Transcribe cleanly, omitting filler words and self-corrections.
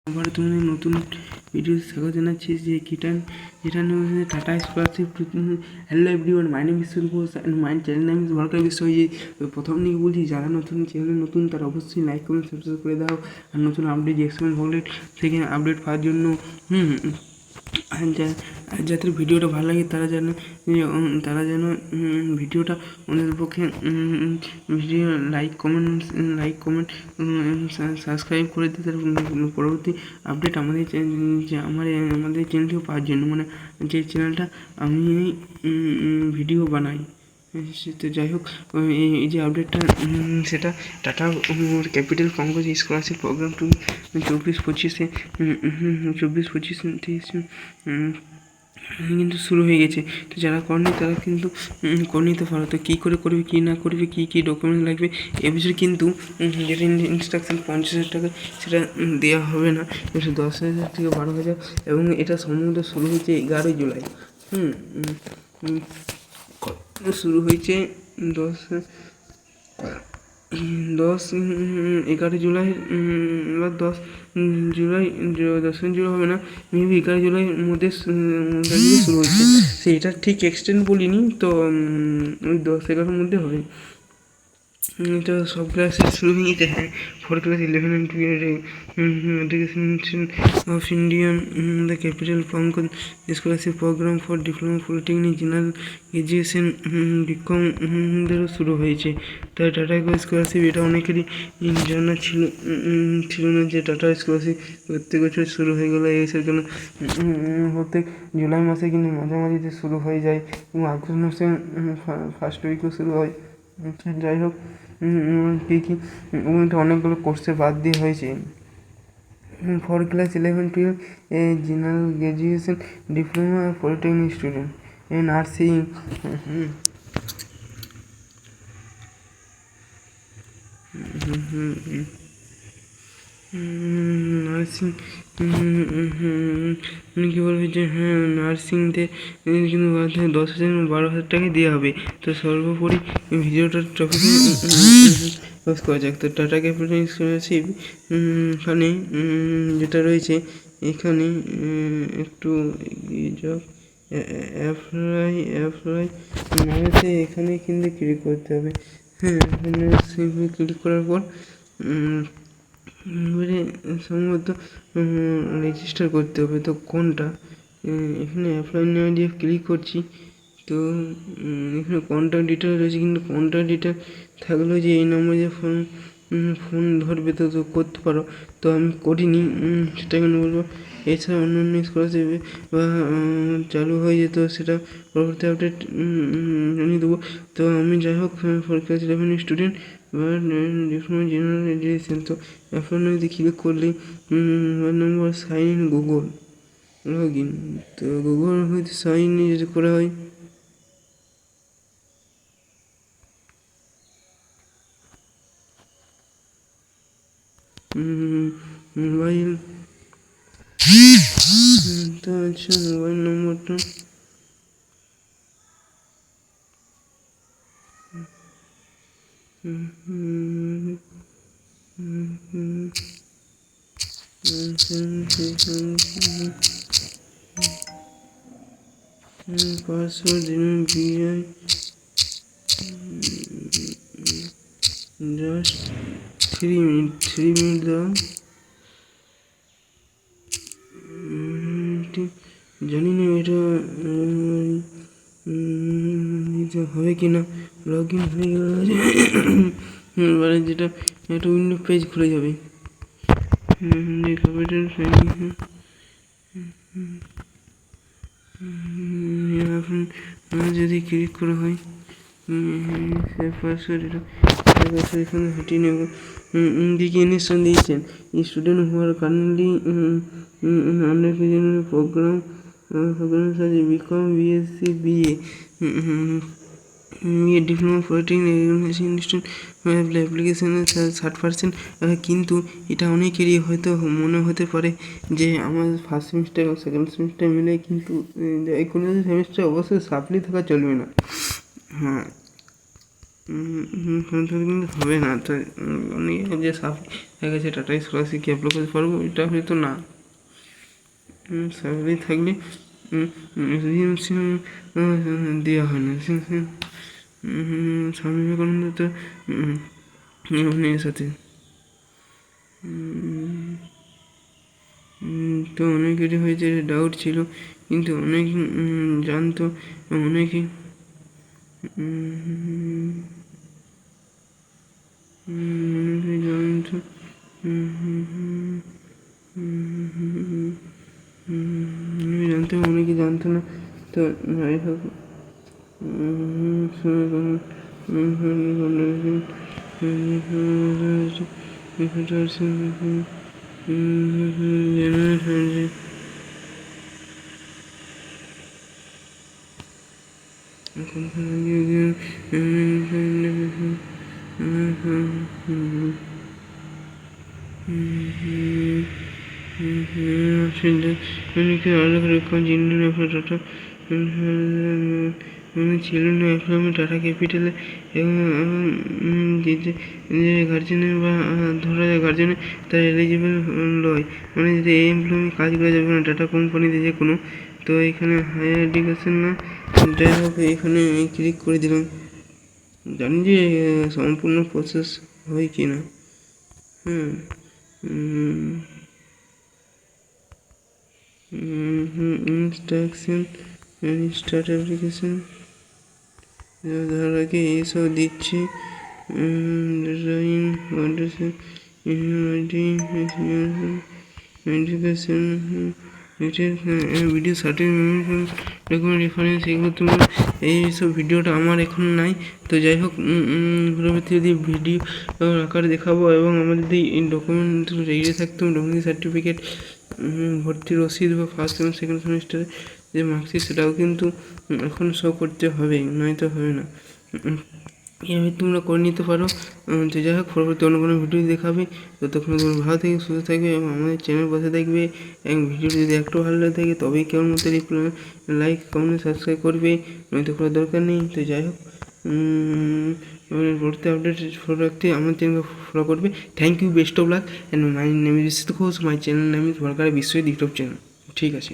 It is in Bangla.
আবার তুমি নতুন ভিডিও স্বাগত জানাচ্ছি যে যেটা নিয়ে Tata scholarship. Hello everyone, my name is Surya Ghosh and my channel name is ভারকার বিষয়। প্রথম দিকে বলছি, যারা নতুন চ্যানেলে নতুন তারা অবশ্যই লাইক কমেন্ট সাবস্ক্রাইব করে দাও। আর নতুন আপডেট এক্সপেরিমেন্ট ভগলেট থেকে আপডেট পাওয়ার জন্য যাদের ভিডিওটা ভালো লাগে তারা যেন ভিডিওটা ওদের পক্ষে ভিডিও লাইক কমেন্ট সাবস্ক্রাইব করে দিতে, তার পরবর্তী আপডেট আমাদের চ্যানেলটিও পাওয়ার জন্য, মানে যে চ্যানেলটা আমি ভিডিও বানাই। তো যাই হোক, এই যে আপডেটটা সেটা Tata Capital Pankaj scholarship programme 24-25 কিন্তু শুরু হয়ে গেছে। তো যারা করেনি তারা কিন্তু করে নিতে পারো। তো কী করে করবে, কী না করবে, কী ডকুমেন্ট লাগবে এ বিষয়ে কিন্তু যেটা ইনস্ট্রাকশন 50,000 টাকা সেটা দেওয়া হবে না, 10,000 থেকে 12,000। এবং এটা সম্ভবত শুরু হয়েছে 11 জুলাই। শুরু হয়েছে 11 জুলাই বা 10 জুলাই, 10 জুলাই হবে না, মেবি 11 জুলাইয়ের মধ্যে শুরু হয়েছে। সেইটা ঠিক এক্সটেন্ড বলিনি, তো ওই 10-11 মধ্যে হবে। এটা সব ক্লাসে শুরু হয়ে গেছে। হ্যাঁ, 4 class 11 and 12 education of Indian the capital Pankaj scholarship program for diploma polytechnic general graduation বিকমদেরও শুরু হয়েছে। তাই টাটা স্কলারশিপ এটা অনেকেরই জানা ছিল না যে টাটা স্কলারশিপ প্রত্যেক বছর শুরু হয়ে গেলো। এসের কেন প্রত্যেক জুলাই মাসে কিন্তু মাঝামাঝিতে শুরু হয়ে যায় এবং আগস্ট মাসে ফার্স্ট উইকও শুরু হয়। যাই হোক, কী অনেকগুলো কোর্সে বাদ দিয়ে হয়েছে। 4 class 11, 12 general graduation diploma polytechnic student nursing, কী বলবে যে হ্যাঁ, নার্সিংতে কিন্তু 10,000-12,000 টাকাই দেওয়া হবে। তো সর্বোপরি ভিডিওটার টপিক করা যাক। তো টাটা ক্যাপিটাল স্কলারশিপ এখানে যেটা রয়েছে, এখানে একটু অ্যাপ্লাই নামেতে এখানে কিন্তু ক্লিক করতে হবে। হ্যাঁ, এখানে ক্লিক করার পর এবারে সম্ভবত রেজিস্টার করতে হবে। তো কোনটা, এখানে অ্যাপ্লাই নাও দিয়ে ক্লিক করছি। তো এখানে কন্ট্যাক্ট ডিটেল রয়েছে, কিন্তু কন্ট্যাক্ট ডিটেল থাকলেও যে এই নম্বরে ফোন ধরবে তো করতে পারো। তো আমি করিনি, সেটা কেন বলবো। এছাড়া অন্যান্য স্কলারশিপ বা চালু হয়ে যেত, সেটা পরবর্তী আপডেট জানিয়ে দেবো। তো আমি যাই হোক 4 ক্লাস 11 স্টুডেন্ট বা ডিপ্লোমা জেনারেল গ্র্যাজুয়েশন। তো এখন যদি ক্লিক করলে number sign in Google log in. তো গুগল হয়তো সাইন ইন যদি করা হয়, মোবাইল, তো আচ্ছা মোবাইল নম্বরটা পাসওয়ার্ড বিআই জাস্ট 3 মিনিট দাও। জানি না এটা হবে কি না। লগ ইন হয়ে গেলে এবারে যেটা একটা উইন্ডো পেজ খুলে যাবে। এখন যদি ক্লিক করা হয় পাসওয়ার্ড, এখানে হাঁটিয়ে নেব। দিকে ইনস্ট্রাকশন দিয়েছেন, student who are currently under program সাথে BCom BSc BA diploma polytechnic institute অ্যাপ্লিকেশনের 60%। কিন্তু এটা অনেকেরই হয়তো মনে হতে পারে যে আমার ফার্স্ট সেমিস্টার এবং সেকেন্ড সেমিস্টার মিলে, কিন্তু এই কোনো সেমিস্টার অবশ্যই সাপ্লি থাকা চলবে না। হ্যাঁ, কিন্তু হবে না তো অনেকে যে সাপ হয়ে গেছে টাটা স্কলারশিপ অ্যাপ্লাই করতে পারবো, এটা হয়তো না। স্যালারি থাকলে দেওয়া হয় না। স্বামী বিবেকানন্দ তো এর সাথে তো অনেকেরই হয়েছে ডাউট ছিল, কিন্তু অনেক জানতো, অনেকে জানতো, জানতো অনেকে জানতো না। তো যাই হোক ছিল না আমি টাটা ক্যাপিটালে এবং গার্জেনের বা ধরা যায় গার্জেনের তার এলিজিবল লয়, মানে যদি এই এমপ্লয়ি কাজ করা যাবে না টাটা কোম্পানিতে যে কোনো। তো এখানে হায়ার এডুকেশন না, যাই হোক এখানে ক্লিক করে দিলাম। জানি যে সম্পূর্ণ প্রসেস হয় কি না। ইনস্ট্রাকশন স্টার্ট অ্যাপ্লিকেশন ধরার আগে এইসব দিচ্ছি। ভিডিও সার্টিফিকেট ডকুমেন্ট রেফারেন্স এগুলো তোমার এইসব ভিডিওটা আমার এখন নাই। তো যাই হোক পরবর্তী যদি ভিডিও আকারে দেখাবো, এবং আমার যদি ডকুমেন্ট রেডি থাকতো ডকুমেন্ট সার্টিফিকেট, ভর্তির রসিদ বা ফার্স্ট এবং সেকেন্ড সেমিস্টারে যে মার্কশিট সেটাও কিন্তু এখন শো করতে হবে, নয়তো হবে না। এভাবে তোমরা করে নিতে পারো। তো যাই হোক পরবর্তী অন্য কোনো ভিডিও দেখাবে, ততক্ষণ তোমরা ভালো থেকে সুস্থ থাকবে এবং আমাদের চ্যানেল বসে থাকবে। এবং ভিডিওটি যদি একটু ভালো লাগে থাকে তবেই কেমন মতো লাইক কমেন্ট সাবস্ক্রাইব করবে, নয়তো করার দরকার নেই। তো যাই হোক পরবর্তী আপডেট ফলো রাখতে আমার চ্যানেলকে ফলো করবে। Thank you, best of luck, and my name is Ghosh, my channel name is Sarkari Biswajit YouTube channel. ঠিক আছে।